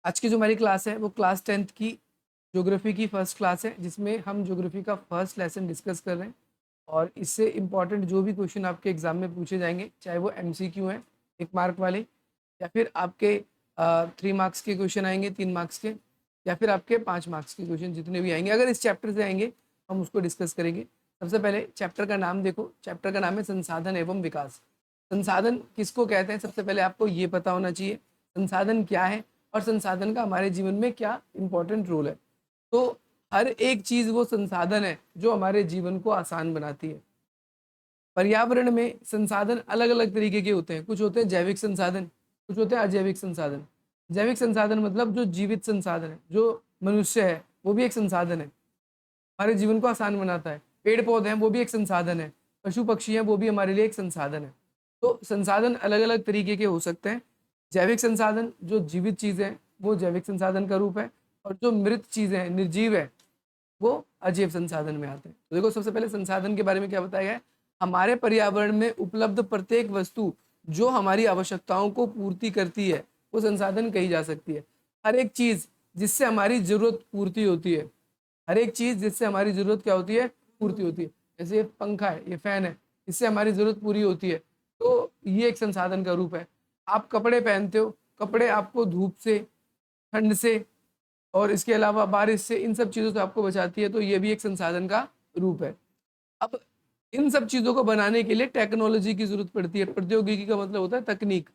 आज की जो हमारी क्लास है वो क्लास 10th की ज्योग्राफी की फर्स्ट क्लास है, जिसमें हम ज्योग्राफी का फर्स्ट लेसन डिस्कस कर रहे हैं। और इससे इम्पॉर्टेंट जो भी क्वेश्चन आपके एग्जाम में पूछे जाएंगे, चाहे वो एमसीक्यू हैं 1 मार्क वाले, या फिर आपके 3 मार्क्स के क्वेश्चन आएंगे, 3 मार्क्स के, या फिर आपके 5 मार्क्स के क्वेश्चन जितने भी आएंगे, अगर इस चैप्टर से आएंगे हम उसको डिस्कस करेंगे। सबसे पहले चैप्टर का नाम देखो। चैप्टर का नाम है संसाधन एवं विकास। संसाधन किसको कहते हैं, सबसे पहले आपको ये पता होना चाहिए संसाधन क्या है और संसाधन का हमारे जीवन में क्या इम्पोर्टेंट रोल है। तो हर एक चीज वो संसाधन है जो हमारे जीवन को आसान बनाती है। पर्यावरण में संसाधन अलग अलग तरीके के होते हैं। कुछ होते हैं जैविक संसाधन, कुछ होते हैं अजैविक संसाधन। जैविक संसाधन मतलब जो जीवित संसाधन है, जो मनुष्य है वो भी एक संसाधन है, हमारे जीवन को आसान बनाता है। पेड़ पौधे हैं वो भी एक संसाधन है, पशु पक्षी हैं वो भी हमारे लिए एक संसाधन है। तो संसाधन अलग अलग तरीके के हो सकते हैं। जैविक संसाधन जो जीवित चीजें हैं वो जैविक संसाधन का रूप है, और जो मृत चीजें हैं, निर्जीव है, वो अजैव संसाधन में आते हैं। तो देखो, सबसे पहले संसाधन के बारे में क्या बताया गया है। हमारे पर्यावरण में उपलब्ध प्रत्येक वस्तु जो हमारी आवश्यकताओं को पूर्ति करती है वो संसाधन कही जा सकती है। हर एक चीज जिससे हमारी जरूरत पूर्ति होती है, हर एक चीज जिससे हमारी जरूरत क्या होती है, पूर्ति होती है। जैसे ये पंखा है, ये फैन है, इससे हमारी जरूरत पूरी होती है, तो ये एक संसाधन का रूप है। आप कपड़े पहनते हो, कपड़े आपको धूप से, ठंड से, और इसके अलावा बारिश से, इन सब चीजों से आपको बचाती है, तो ये भी एक संसाधन का रूप है। अब इन सब चीजों को बनाने के लिए टेक्नोलॉजी की जरूरत पड़ती है। प्रौद्योगिकी का मतलब होता है तकनीक।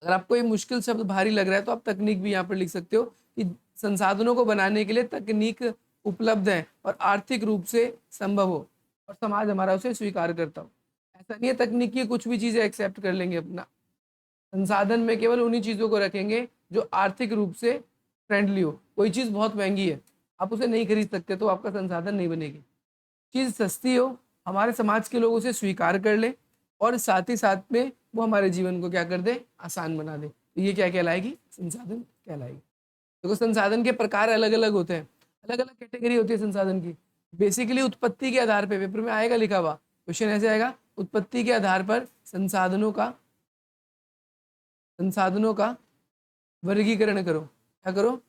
अगर आपको ये मुश्किल शब्द भारी लग रहा है तो आप तकनीक भी यहाँ पर लिख सकते हो कि संसाधनों को बनाने के लिए तकनीक उपलब्ध है और आर्थिक रूप से संभव हो, और समाज हमारा उसे स्वीकार करता हो। ऐसा नहीं है तकनीक की कुछ भी चीजें एक्सेप्ट कर लेंगे अपना। संसाधन में केवल उन्हीं चीजों को रखेंगे जो आर्थिक रूप से फ्रेंडली हो। कोई चीज बहुत महंगी है, आप उसे नहीं खरीद सकते, तो आपका संसाधन नहीं बनेगी। चीज सस्ती हो, हमारे समाज के लोग उसे स्वीकार कर ले, और साथ ही साथ में वो हमारे जीवन को क्या कर दे, आसान बना दे, तो ये क्या कहलाएगी, संसाधन कहलाएगी। देखो, संसाधन के प्रकार अलग अलग होते हैं, अलग अलग कैटेगरी होती है संसाधन की। बेसिकली उत्पत्ति के आधार पे, पेपर में आएगा लिखा हुआ क्वेश्चन ऐसे आएगा, उत्पत्ति के आधार पर संसाधनों का वर्गीकरण करो। क्या करो,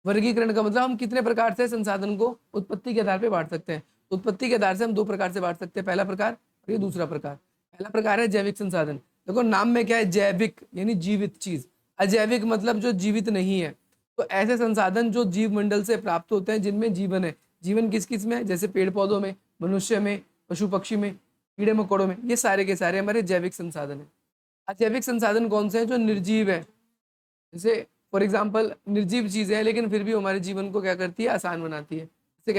वर्गीकरण का मतलब हम कितने प्रकार से संसाधन को उत्पत्ति के आधार पर बांट सकते हैं। उत्पत्ति के आधार से हम 2 प्रकार से बांट सकते हैं, पहला प्रकार और ये दूसरा प्रकार। पहला प्रकार है जैविक संसाधन। देखो नाम में क्या है, जैविक यानी जीवित चीज, अजैविक मतलब जो जीवित नहीं है। तो ऐसे संसाधन जो जीव मंडल से प्राप्त होते हैं जिनमें जीवन है। जीवन किस किस में है, जैसे पेड़ पौधों में, मनुष्य में, पशु पक्षी में, कीड़े मकोड़ों में, ये सारे के सारे हमारे जैविक संसाधन है। अजैविक संसाधन कौन से हैं, जो निर्जीव है। जैसे फॉर एग्जाम्पल निर्जीव चीजें हैं लेकिन फिर भी हमारे जीवन को क्या करती है, आसान बनाती है। जैसे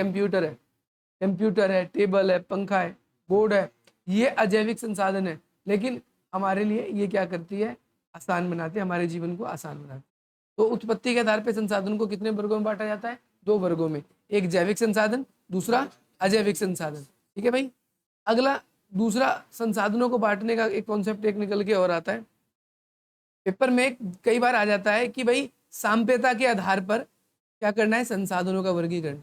कंप्यूटर है, टेबल है, पंखा है, बोर्ड है, ये अजैविक संसाधन है, लेकिन हमारे लिए ये क्या करती है, आसान बनाती है, हमारे जीवन को आसान बनाती है। तो उत्पत्ति के आधार पर संसाधन को कितने वर्गों में बांटा जाता है, 2 वर्गों में, एक जैविक संसाधन, दूसरा अजैविक संसाधन। ठीक है भाई। अगला दूसरा संसाधनों को बांटने का एक कॉन्सेप्ट एक निकल के और आता है पेपर में, कई बार आ जाता है कि भाई साम्यता के आधार पर क्या करना है, संसाधनों का वर्गीकरण।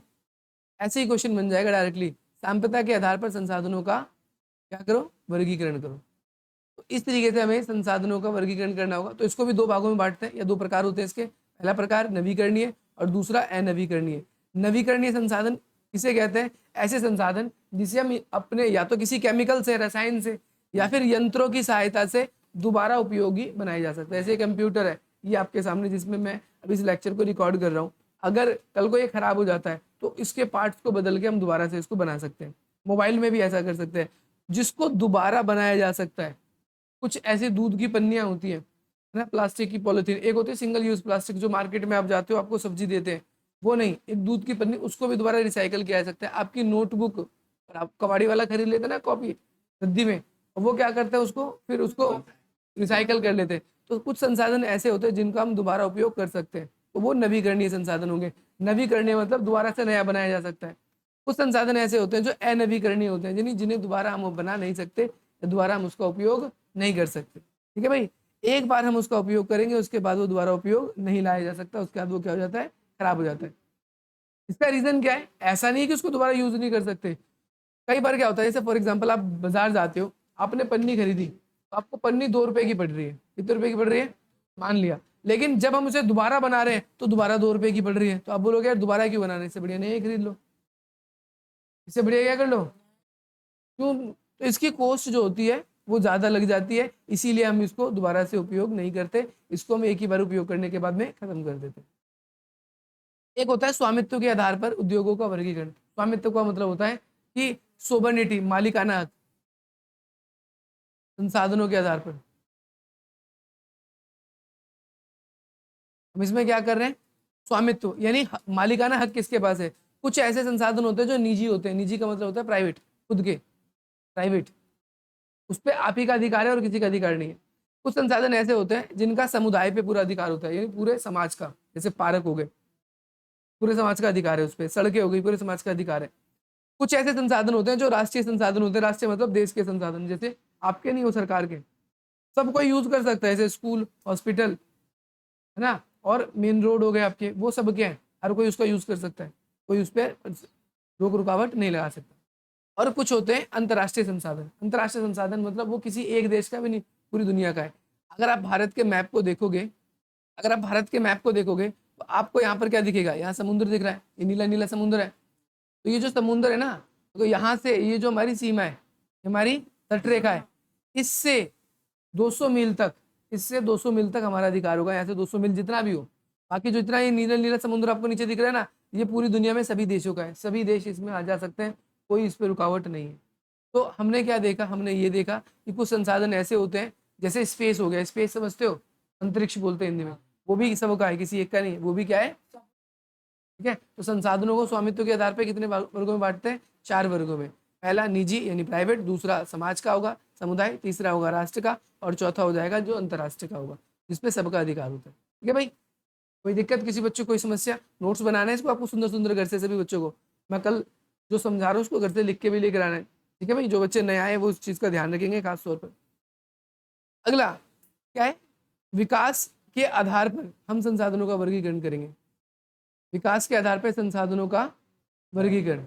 ऐसे ही क्वेश्चन बन जाएगा डायरेक्टली, साम्यता के आधार पर संसाधनों का क्या करो, वर्गीकरण करो। तो इस तरीके से हमें संसाधनों का वर्गीकरण करना होगा। तो इसको भी 2 भागों में बांटते हैं, या 2 प्रकार होते हैं इसके। पहला प्रकार नवीकरणीय और दूसरा अनवीकरणीय। नवीकरणीय संसाधन किसे कहते हैं, ऐसे संसाधन जिसे हम अपने या तो किसी केमिकल से, रसायन से, या फिर यंत्रों की सहायता से दोबारा उपयोगी बनाए जा सकते हैं। जैसे कंप्यूटर है ये आपके सामने, जिसमें मैं अभी इस लेक्चर को रिकॉर्ड कर रहा हूँ, अगर कल को ये खराब हो जाता है तो इसके पार्ट्स को बदल के हम दोबारा से इसको बना सकते हैं। मोबाइल में भी ऐसा कर सकते हैं, जिसको दोबारा बनाया जा सकता है। कुछ ऐसी दूध की पन्नियां होती है ना, प्लास्टिक की पॉलिथीन, एक होती है सिंगल यूज प्लास्टिक, जो मार्केट में आप जाते हो आपको सब्जी देते हैं, वो नहीं, एक दूध की पन्नी, उसको भी दोबारा रिसाइकल किया जा सकता है। आपकी नोटबुक, और आप कबाड़ी वाला खरीद लेते ना कॉपी रद्दी में, और वो क्या करते हैं, उसको फिर उसको रिसाइकल कर लेते हैं। तो कुछ संसाधन ऐसे होते हैं जिनका हम दोबारा उपयोग कर सकते हैं, तो वो नवीकरणीय संसाधन होंगे। नवीकरणीय मतलब दोबारा से नया बनाया जा सकता है। कुछ संसाधन ऐसे होते हैं जो अनवीकरणीय होते हैं, जिन्हें जिन्हें दोबारा हम बना नहीं सकते, दोबारा हम उसका उपयोग नहीं कर सकते। ठीक है भाई, एक बार हम उसका उपयोग करेंगे, उसके बाद वो दोबारा उपयोग नहीं लाया जा सकता, उसके बाद वो क्या हो जाता है, खराब हो जाता है। इसका रीजन क्या है, ऐसा नहीं है कि उसको दोबारा यूज नहीं कर सकते। कई बार क्या होता है, जैसे फॉर एग्जाम्पल आप बाजार जाते हो, आपने पन्नी खरीदी, तो आपको पन्नी 2 रुपए की पड़ रही है। कितने रुपए की पड़ रही है, मान लिया, लेकिन जब हम उसे दोबारा बना रहे हैं तो दोबारा 2 रुपए की पड़ रही है। तो आप बोलोगे यार दोबारा क्यों बनाने, इससे बढ़िया नई खरीद लो, इससे बढ़िया क्या कर लो, क्यों? तो इसकी कॉस्ट जो होती है वो ज़्यादा लग जाती है, इसीलिए हम इसको दोबारा से उपयोग नहीं करते, इसको हम एक ही बार उपयोग करने के बाद में खत्म कर देते हैं। एक होता है स्वामित्व के आधार पर उद्योगों का वर्गीकरण। स्वामित्व का मतलब होता है कि सोबर्निटी, मालिकाना हक, संसाधनों के आधार पर। हम इसमें क्या कर रहे हैं, स्वामित्व यानी मालिकाना हक किसके पास है। कुछ ऐसे संसाधन होते हैं जो निजी होते हैं, निजी का मतलब होता है प्राइवेट, खुद के, प्राइवेट, उस पर आप ही का अधिकार है और किसी का अधिकार नहीं है। कुछ संसाधन ऐसे होते हैं जिनका समुदाय पे पूरा अधिकार होता है, यानी पूरे समाज का, जैसे पार्क हो गए, पूरे समाज का अधिकार है उस पर, सड़कें हो गई, पूरे समाज का अधिकार है। कुछ ऐसे संसाधन होते हैं जो राष्ट्रीय संसाधन होते हैं, राष्ट्रीय मतलब देश के संसाधन, जैसे आपके नहीं हो, सरकार के, सब कोई यूज कर सकता है, जैसे स्कूल, हॉस्पिटल, है ना, और मेन रोड हो गए आपके, वो सब क्या है, हर कोई उसका यूज कर सकता है, कोई उस पर रोक रुकावट नहीं लगा सकता। और कुछ होते हैं अंतर्राष्ट्रीय संसाधन। अंतर्राष्ट्रीय संसाधन मतलब वो किसी एक देश का भी नहीं, पूरी दुनिया का है। अगर आप भारत के मैप को देखोगे, अगर आप भारत के मैप को देखोगे तो आपको यहाँ पर क्या दिखेगा, यहाँ समुद्र दिख रहा है, ये नीला नीला समुद्र है। तो ये जो समुद्र है ना, तो यहाँ से ये जो हमारी सीमा है, हमारी तटरेखा है, इससे 200 मील तक, इससे 200 मील तक हमारा अधिकार होगा, यहाँ से 200 मील जितना भी हो। बाकी जो इतना ये नीला नीला समुद्र आपको नीचे दिख रहा है ना, ये पूरी दुनिया में सभी देशों का है, सभी देश इसमें आ जा सकते हैं, कोई इस पर रुकावट नहीं है। तो हमने क्या देखा, हमने ये देखा कि कुछ संसाधन ऐसे होते हैं, जैसे स्पेस हो गया, स्पेस समझते हो, अंतरिक्ष बोलते हैं हिंदी में, वो भी सबका है, किसी एक का नहीं, वो भी क्या है, ठीक है। तो संसाधनों को स्वामित्व के आधार पर कितने वर्गों में बांटते हैं, 4 वर्गों में। पहला निजी यानी प्राइवेट, दूसरा समाज का होगा, समुदाय, तीसरा होगा राष्ट्र का, और चौथा हो जाएगा जो अंतर्राष्ट्रीय का होगा, जिसपे सबका अधिकार होता है। ठीक है भाई, कोई दिक्कत, किसी बच्चों को कोई समस्या? नोट्स बनाना है इसको आपको सुंदर सुंदर घर से, सभी बच्चों को मैं कल जो समझा रहा हूँ उसको घर से लिख के भी लेकर आना है। ठीक है भाई, जो बच्चे नए आए वो उस चीज़ का ध्यान रखेंगे खास तौर पर। अगला क्या है, विकास के आधार पर हम संसाधनों का वर्गीकरण करेंगे। विकास के आधार पर संसाधनों का वर्गीकरण,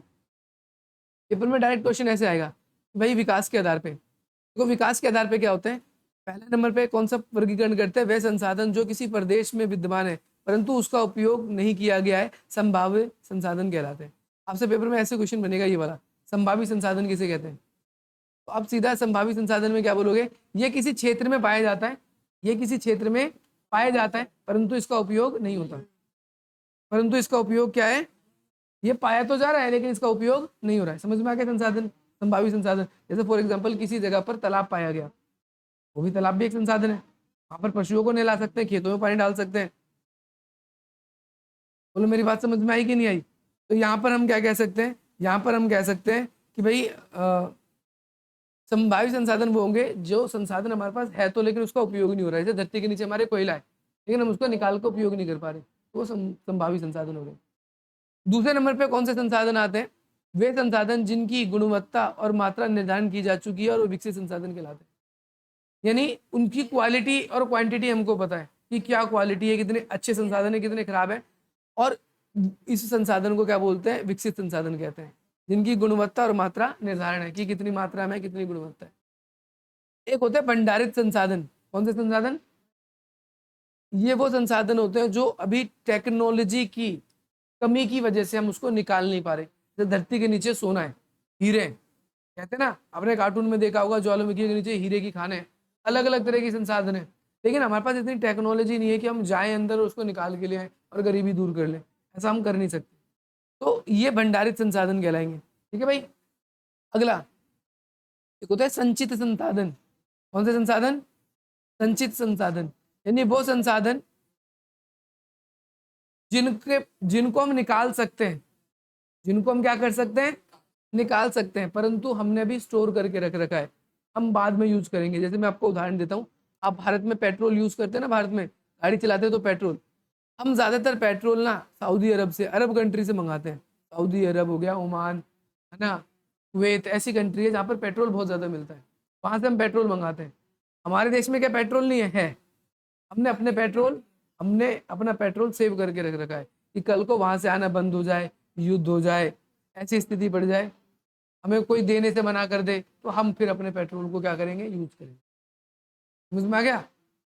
पेपर में डायरेक्ट क्वेश्चन ऐसे आएगा भाई, विकास के आधार पे। देखो विकास के आधार पे क्या होते हैं, पहले नंबर पे कौन सा वर्गीकरण करते हैं, वह संसाधन जो किसी प्रदेश में विद्यमान है परंतु उसका उपयोग नहीं किया गया है, संभाव्य संसाधन कहलाते हैं। आपसे पेपर में ऐसे क्वेश्चन बनेगा ये वाला, संभावित संसाधन किसे कहते हैं। तो आप सीधा संभावित संसाधन में क्या बोलोगे, ये किसी क्षेत्र में पाया जाता है, ये किसी क्षेत्र में पाया जाता है परंतु इसका उपयोग नहीं होता, परंतु इसका उपयोग क्या है, ये पाया तो जा रहा है लेकिन इसका उपयोग नहीं हो रहा है। समझ में आ गया संसाधन, संभावित संसाधन। जैसे फॉर एग्जांपल किसी जगह पर तालाब पाया गया, वो भी तालाब भी एक संसाधन है, वहां पर पशुओं को नहला सकते हैं, खेतों में पानी डाल सकते हैं। बोलो मेरी बात समझ में आई कि नहीं आई। तो यहाँ पर हम क्या कह सकते हैं, यहाँ पर हम कह सकते हैं कि भाई संभावित संसाधन वो होंगे जो संसाधन हमारे पास है तो लेकिन उसका उपयोग नहीं हो रहा है। जैसे धरती के नीचे हमारे कोयला है लेकिन हम उसको निकाल कर उपयोग नहीं कर पा रहे, तो वो संभावित संसाधन हो गए। दूसरे नंबर पे कौन से संसाधन आते हैं, वे संसाधन जिनकी गुणवत्ता और मात्रा निर्धारण की जा चुकी है और वो विकसित संसाधन कहलाते हैं। यानी उनकी क्वालिटी और क्वांटिटी हमको पता है कि क्या क्वालिटी है, कितने अच्छे संसाधन है, कितने खराब है, और इस संसाधन को क्या बोलते हैं, विकसित संसाधन कहते हैं, जिनकी गुणवत्ता और मात्रा निर्धारण है कि कितनी मात्रा में कितनी गुणवत्ता है। एक होता है भंडारित संसाधन। कौन से संसाधन, ये वो संसाधन होते हैं जो अभी टेक्नोलॉजी की कमी की वजह से हम उसको निकाल नहीं पा रहे। जैसे धरती के नीचे सोना है, हीरे, कहते हैं ना, आपने कार्टून में देखा होगा ज्वालामुखी के नीचे हीरे की खाने, अलग अलग तरह की संसाधन है, लेकिन हमारे पास इतनी टेक्नोलॉजी नहीं है कि हम जाएं अंदर उसको निकाल के ले आए और गरीबी दूर कर लें, ऐसा हम कर नहीं सकते। तो ये भंडारित संसाधन कहलाएंगे। ठीक है भाई। अगला एक होता है संचित संसाधन। कौन से संसाधन, संचित संसाधन, यानी वो संसाधन जिनको हम निकाल सकते हैं, जिनको हम क्या कर सकते हैं, निकाल सकते हैं, परंतु हमने अभी स्टोर करके रख रखा है, हम बाद में यूज करेंगे। जैसे मैं आपको उदाहरण देता हूँ, आप भारत में पेट्रोल यूज करते हैं ना, भारत में गाड़ी चलाते हैं तो पेट्रोल, हम ज्यादातर पेट्रोल ना सऊदी अरब से, अरब कंट्री से मंगाते हैं। सऊदी अरब हो गया, ओमान, है ना, कुवैत, ऐसी कंट्री है जहाँ पर पेट्रोल बहुत ज्यादा मिलता है, वहां से हम पेट्रोल मंगाते हैं। हमारे देश में क्या पेट्रोल नहीं है, हमने अपना पेट्रोल सेव करके रख रखा है कि कल को वहां से आना बंद हो जाए, युद्ध हो जाए, ऐसी स्थिति बढ़ जाए, हमें कोई देने से मना कर दे, तो हम फिर अपने पेट्रोल को क्या करेंगे, यूज करेंगे। समझ में आ गया।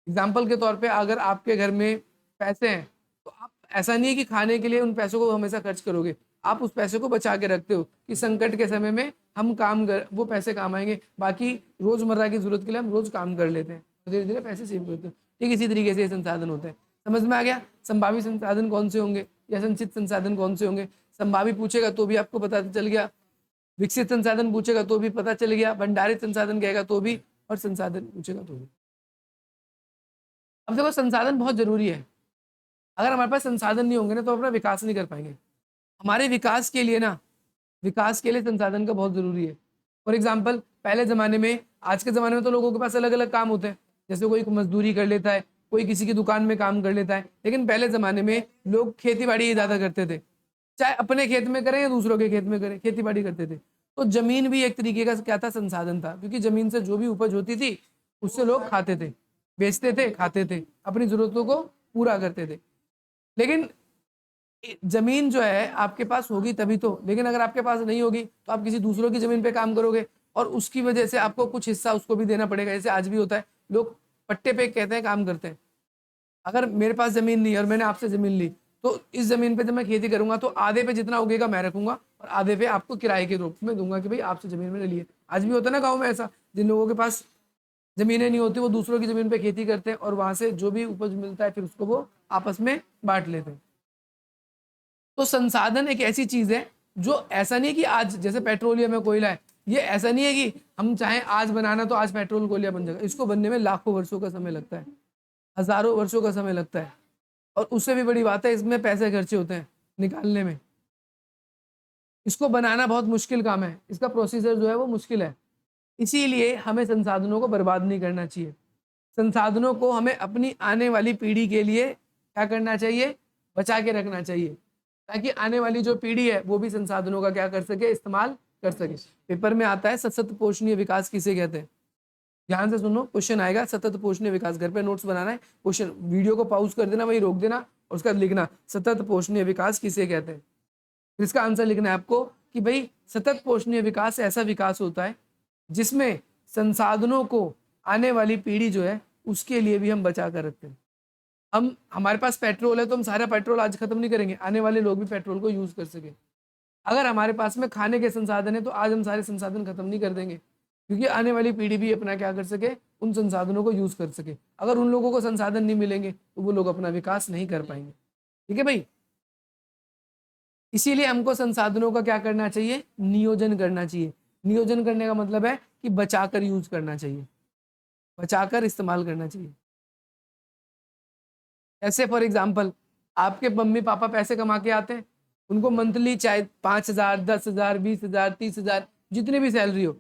एग्जाम्पल के तौर पे अगर आपके घर में पैसे हैं, तो आप ऐसा नहीं है कि खाने के लिए उन पैसों को हमेशा खर्च करोगे, आप उस पैसे को बचा के रखते हो कि संकट के समय में हम काम कर, वो पैसे काम आएंगे, बाकी रोजमर्रा की जरूरत के लिए हम रोज काम कर लेते हैं, धीरे धीरे पैसे सेव करते हैं। ठीक इसी तरीके से ये संसाधन होते हैं। समझ में आ गया? संभावित संसाधन कौन से होंगे या संचित संसाधन कौन से होंगे? संभावित पूछेगा तो भी आपको पता चल गया, विकसित संसाधन पूछेगा तो भी पता चल गया, भंडारित संसाधन कहेगा तो भी, और संसाधन पूछेगा तो भी। अब देखो संसाधन बहुत जरूरी है, अगर हमारे पास संसाधन नहीं होंगे ना तो अपना विकास नहीं कर पाएंगे। हमारे विकास के लिए ना, विकास के लिए संसाधन का बहुत जरूरी है। फॉर एग्जाम्पल पहले जमाने में, आज के जमाने में तो लोगों के पास अलग अलग काम होते हैं, जैसे कोई मजदूरी कर लेता है, कोई किसी की दुकान में काम कर लेता है, लेकिन पहले जमाने में लोग खेती बाड़ी ज्यादा करते थे, चाहे अपने खेत में करें या दूसरों के खेत में करें, खेती बाड़ी करते थे। तो जमीन भी एक तरीके का क्या था, संसाधन था, क्योंकि जमीन से जो भी उपज होती थी उससे लोग खाते थे, बेचते थे, खाते थे, अपनी जरूरतों को पूरा करते थे। लेकिन जमीन जो है आपके पास होगी तभी तो, लेकिन अगर आपके पास नहीं होगी तो आप किसी दूसरों की जमीन पे काम करोगे और उसकी वजह से आपको कुछ हिस्सा उसको भी देना पड़ेगा। जैसे आज भी होता है, लोग पट्टे पे कहते हैं काम करते हैं। अगर मेरे पास जमीन नहीं है और मैंने आपसे जमीन ली, तो इस जमीन पे जब मैं खेती करूंगा तो आधे पे जितना उगेगा मैं रखूंगा और आधे पे आपको किराए के रूप में दूंगा कि भाई आपसे जमीन मैंने ली है। आज भी होता है ना गाँव में ऐसा, जिन लोगों के पास जमीनें नहीं होती वो दूसरों की जमीन पे खेती करते हैं और वहां से जो भी उपज मिलता है फिर उसको वो आपस में बांट लेते हैं। तो संसाधन एक ऐसी चीज है जो ऐसा नहीं कि आज जैसे पेट्रोलियम है, कोयला है, ये ऐसा नहीं है कि हम चाहें आज बनाना तो आज पेट्रोल कोयला बन जाएगा। इसको बनने में लाखों वर्षों का समय लगता है, हजारों वर्षों का समय लगता है, और उससे भी बड़ी बात है इसमें पैसे खर्चे होते हैं निकालने में। इसको बनाना बहुत मुश्किल काम है, इसका प्रोसीजर जो है वो मुश्किल है। इसीलिए हमें संसाधनों को बर्बाद नहीं करना चाहिए। संसाधनों को हमें अपनी आने वाली पीढ़ी के लिए क्या करना चाहिए, बचा के रखना चाहिए, ताकि आने वाली जो पीढ़ी है वो भी संसाधनों का क्या कर सके, इस्तेमाल कर सके। पेपर में आता है सतत पोषणीय विकास किसे कहते हैं, ध्यान से सुनो, क्वेश्चन आएगा सतत पोषणीय विकास। घर पे नोट्स बनाना है, क्वेश्चन वीडियो को पॉज कर देना, वही रोक देना और उसका लिखना सतत पोषणीय विकास किसे कहते हैं। इसका आंसर लिखना है आपको कि भाई सतत पोषणीय विकास ऐसा विकास होता है जिसमें संसाधनों को आने वाली पीढ़ी जो है उसके लिए भी हम बचा कर रखते हैं। हम, हमारे पास पेट्रोल है तो हम सारा पेट्रोल आज खत्म नहीं करेंगे, आने वाले लोग भी पेट्रोल को यूज कर सके। अगर हमारे पास में खाने के संसाधन है तो आज हम सारे संसाधन खत्म नहीं कर देंगे, क्योंकि आने वाली पीढ़ी भी अपना क्या कर सके, उन संसाधनों को यूज कर सके। अगर उन लोगों को संसाधन नहीं मिलेंगे तो वो लोग अपना विकास नहीं कर पाएंगे। ठीक है भाई, इसीलिए हमको संसाधनों का क्या करना चाहिए, नियोजन करना चाहिए। नियोजन करने का मतलब है कि बचाकर यूज करना चाहिए, बचाकर इस्तेमाल करना चाहिए। ऐसे फॉर एग्जाम्पल आपके मम्मी पापा पैसे कमा के आते हैं, उनको मंथली चाहे 5,000, 10,000, 20,000, 30,000 जितनी भी सैलरी हो,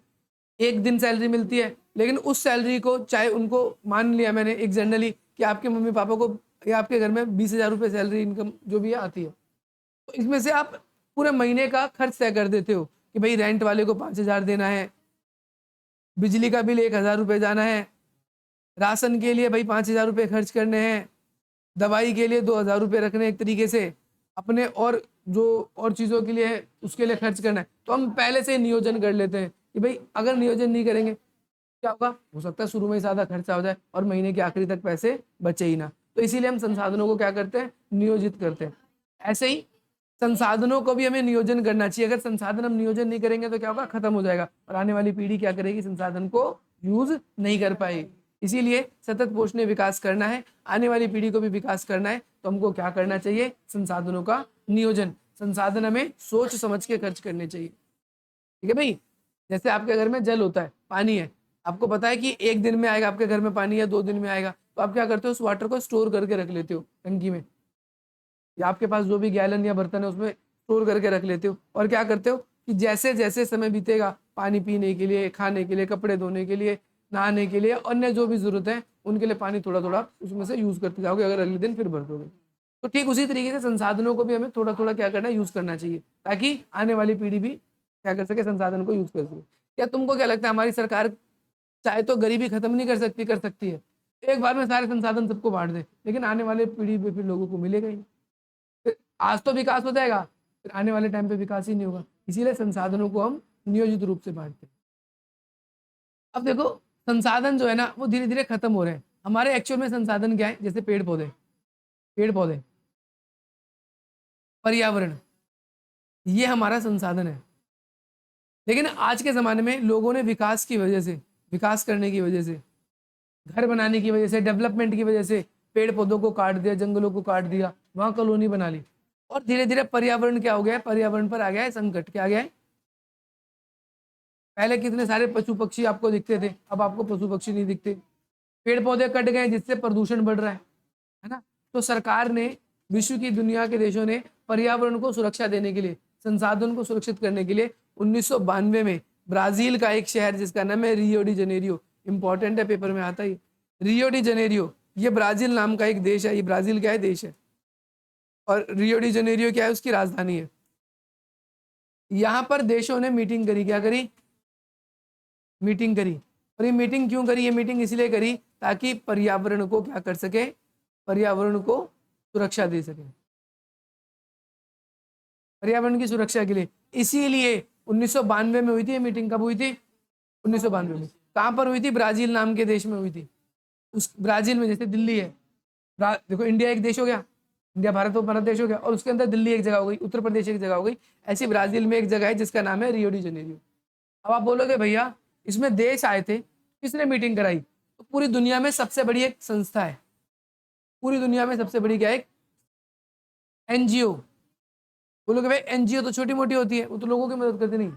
एक दिन सैलरी मिलती है, लेकिन उस सैलरी को चाहे उनको, मान लिया मैंने एक जनरली कि आपके मम्मी पापा को या आपके घर में 20,000 रुपये सैलरी इनकम जो भी है आती है, तो इसमें से आप पूरे महीने का खर्च तय कर देते हो कि भाई रेंट वाले को 5,000 देना है, बिजली का बिल 1,000 रुपये जाना है, राशन के लिए भाई 5,000 रुपये खर्च करने हैं, दवाई के लिए 2,000 रुपये रखने, एक तरीके से अपने और जो और चीज़ों के लिए है उसके लिए खर्च करना है। तो हम पहले से नियोजन कर लेते हैं कि भाई अगर नियोजन नहीं करेंगे क्या होगा, हो सकता है शुरू में ही ज़्यादा खर्चा हो जाए और महीने के आखिरी तक पैसे बचे ही ना। तो इसीलिए हम संसाधनों को क्या करते हैं, नियोजित करते हैं। ऐसे ही संसाधनों को भी हमें नियोजन करना चाहिए। अगर संसाधन हम नियोजन नहीं करेंगे तो क्या होगा, खत्म हो जाएगा और आने वाली पीढ़ी क्या करेगी, संसाधन को यूज नहीं कर पाएगी। इसीलिए सतत पोषणीय विकास करना है, आने वाली पीढ़ी को भी विकास करना है, तो हमको क्या करना चाहिए, संसाधनों का नियोजन। संसाधन हमें सोच समझ के खर्च करने चाहिए। ठीक है भाई, जैसे आपके घर में जल होता है, पानी है, आपको पता है कि एक दिन में आएगा आपके घर में पानी, या 2 दिन में आएगा, तो आप क्या करते हो, उस वाटर को स्टोर करके रख लेते हो टंकी में, या आपके पास जो भी गैलन या बर्तन है उसमें स्टोर करके रख लेते हो। और क्या करते हो कि जैसे जैसे समय बीतेगा, पानी पीने के लिए, खाने के लिए, कपड़े धोने के लिए, नहाने के लिए, अन्य जो भी जरूरत है उनके लिए पानी थोड़ा थोड़ा उसमें से यूज करते जाओगे, अगर अगले दिन फिर भर दोगे। तो ठीक उसी तरीके से संसाधनों को भी हमें थोड़ा थोड़ा क्या करना है, यूज करना चाहिए, ताकि आने वाली पीढ़ी भी क्या कर सके, संसाधन को यूज कर सके। क्या तुमको क्या लगता है, हमारी सरकार चाहे तो गरीबी खत्म नहीं कर सकती, कर सकती है, एक बार में सारे संसाधन सबको बांट दे, लेकिन आने वाले पीढ़ी में फिर लोगों को मिलेगा ही नहीं। फिर आज तो विकास हो जाएगा, फिर आने वाले टाइम पे विकास ही नहीं होगा। इसीलिए संसाधनों को हम नियोजित रूप से बांटते हैं। अब देखो संसाधन जो है ना वो धीरे धीरे खत्म हो रहे हैं। हमारे एक्चुअल में संसाधन क्या है, जैसे पेड़ पौधे, पेड़ पौधे, पर्यावरण, ये हमारा संसाधन है। लेकिन आज के ज़माने में लोगों ने विकास की वजह से, विकास करने की वजह से, घर बनाने की वजह से, डेवलपमेंट की वजह से पेड़ पौधों को काट दिया, जंगलों को काट दिया, वहां कॉलोनी बना ली, और धीरे धीरे पर्यावरण क्या हो गया है, पर्यावरण पर आ गया है संकट। क्या आ गया है? पहले कितने सारे पशु पक्षी आपको दिखते थे, अब आपको पशु पक्षी नहीं दिखते। पेड़ पौधे कट गए जिससे प्रदूषण बढ़ रहा है ना। तो सरकार ने, विश्व की दुनिया के देशों ने पर्यावरण को सुरक्षा देने के लिए, संसाधन को सुरक्षित करने के लिए 1992 में ब्राजील का एक शहर जिसका नाम है रियो डी जनेरियो, इंपॉर्टेंट है, पेपर में आता ही, रियो डी जनेरियो, ये ब्राजील नाम का एक देश है। ये ब्राजील क्या है? देश है। और रियो डी जनेरियो क्या है? उसकी राजधानी है। यहां पर देशों ने मीटिंग करी। क्या करी? मीटिंग करी। और ये मीटिंग क्यों करी? ये मीटिंग इसलिए करी ताकि पर्यावरण को क्या कर सके, पर्यावरण को सुरक्षा दे सके, पर्यावरण की सुरक्षा के लिए। इसीलिए 1992 में हुई थी ये मीटिंग। कब हुई थी? 1992 में। कहां पर हुई थी? ब्राजील नाम के देश में हुई थी। उस ब्राजील में, जैसे दिल्ली है, देखो इंडिया एक देश हो गया, इंडिया भारत तो भारत देश हो गया, और उसके अंदर दिल्ली एक जगह हो गई, उत्तर प्रदेश एक जगह हो गई, ऐसी ब्राजील में एक जगह है जिसका नाम है रियो डी जनेरियो। अब आप बोलोगे भैया इसमें देश आए थे, किसने मीटिंग कराई? तो पूरी दुनिया में सबसे बड़ी एक संस्था है, पूरी दुनिया में सबसे बड़ी क्या है? एनजीओ। बोलोगे भाई एनजीओ तो छोटी मोटी होती है, वो तो लोगों की मदद करती नहीं,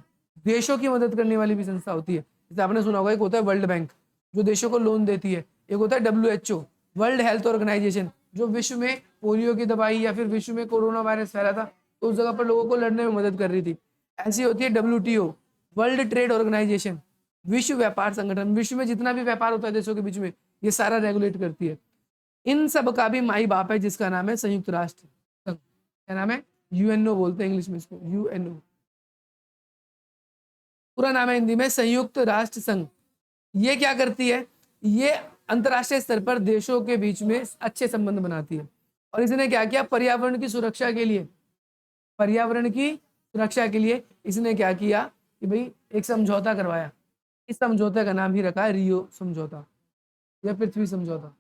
देशों की मदद करने वाली भी संस्था होती है। जैसे आपने सुना होगा, एक होता है वर्ल्ड बैंक जो देशों को लोन देती है, एक होता है WHO, वर्ल्ड हेल्थ ऑर्गेनाइजेशन, जो विश्व में पोलियो की दवाई या फिर विश्व में कोरोना वायरस फैला था तो उस जगह पर लोगों को लड़ने में मदद कर रही थी। ऐसी होती है WTO, वर्ल्ड ट्रेड ऑर्गेनाइजेशन, विश्व व्यापार संगठन, विश्व में जितना भी व्यापार होता है देशों के बीच में, ये सारा रेगुलेट करती है। इन सब का भी माई बाप है जिसका नाम है संयुक्त राष्ट्र संघ। क्या नाम है? UNO बोलते हैं इंग्लिश में इसको, UNO, पूरा नाम है हिंदी में संयुक्त राष्ट्र संघ। ये क्या करती है? ये अंतरराष्ट्रीय स्तर पर देशों के बीच में अच्छे संबंध बनाती है। और इसने क्या किया? पर्यावरण की सुरक्षा के लिए, पर्यावरण की सुरक्षा के लिए इसने क्या किया कि भाई एक समझौता करवाया। इस समझौते का नाम ही रखा है रियो समझौता या पृथ्वी समझौता।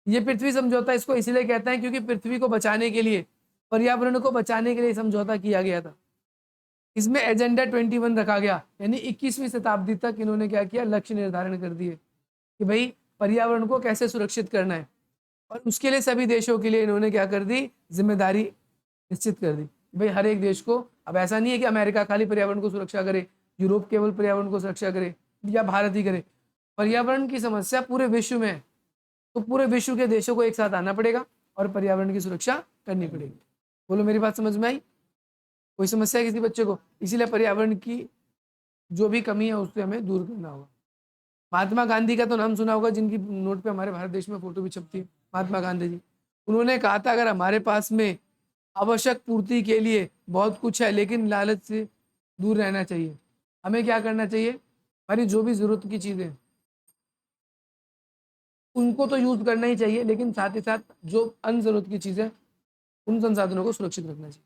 ये पृथ्वी समझौता इसको इसलिए कहते हैं क्योंकि पृथ्वी को बचाने के लिए, पर्यावरण को बचाने के लिए समझौता किया गया था। इसमें एजेंडा 21 रखा गया, यानी 21वीं शताब्दी तक इन्होंने क्या किया? लक्ष्य निर्धारण कर दिए कि भाई पर्यावरण को कैसे सुरक्षित करना है। और उसके लिए सभी देशों के लिए इन्होंने क्या कर दी? जिम्मेदारी निश्चित कर दी। भाई हर एक देश को, अब ऐसा नहीं है कि अमेरिका खाली पर्यावरण को सुरक्षा करे, यूरोप केवल पर्यावरण को सुरक्षा करे, या भारत ही करे। पर्यावरण की समस्या पूरे विश्व में है, तो पूरे विश्व के देशों को एक साथ आना पड़ेगा और पर्यावरण की सुरक्षा करनी पड़ेगी। बोलो मेरी बात समझ में आई? कोई समस्या है किसी बच्चे को? इसीलिए पर्यावरण की जो भी कमी है उससे हमें दूर करना होगा। महात्मा गांधी का तो नाम सुना होगा, जिनकी नोट पे हमारे भारत देश में फोटो भी छपती है, महात्मा गांधी जी। उन्होंने कहा था अगर हमारे पास में आवश्यक पूर्ति के लिए बहुत कुछ है लेकिन लालच से दूर रहना चाहिए। हमें क्या करना चाहिए? हमारी जो भी जरूरत की चीजें उनको तो यूज करना ही चाहिए, लेकिन साथ ही साथ जो अनजरूरत की चीजें, उन संसाधनों को सुरक्षित रखना चाहिए।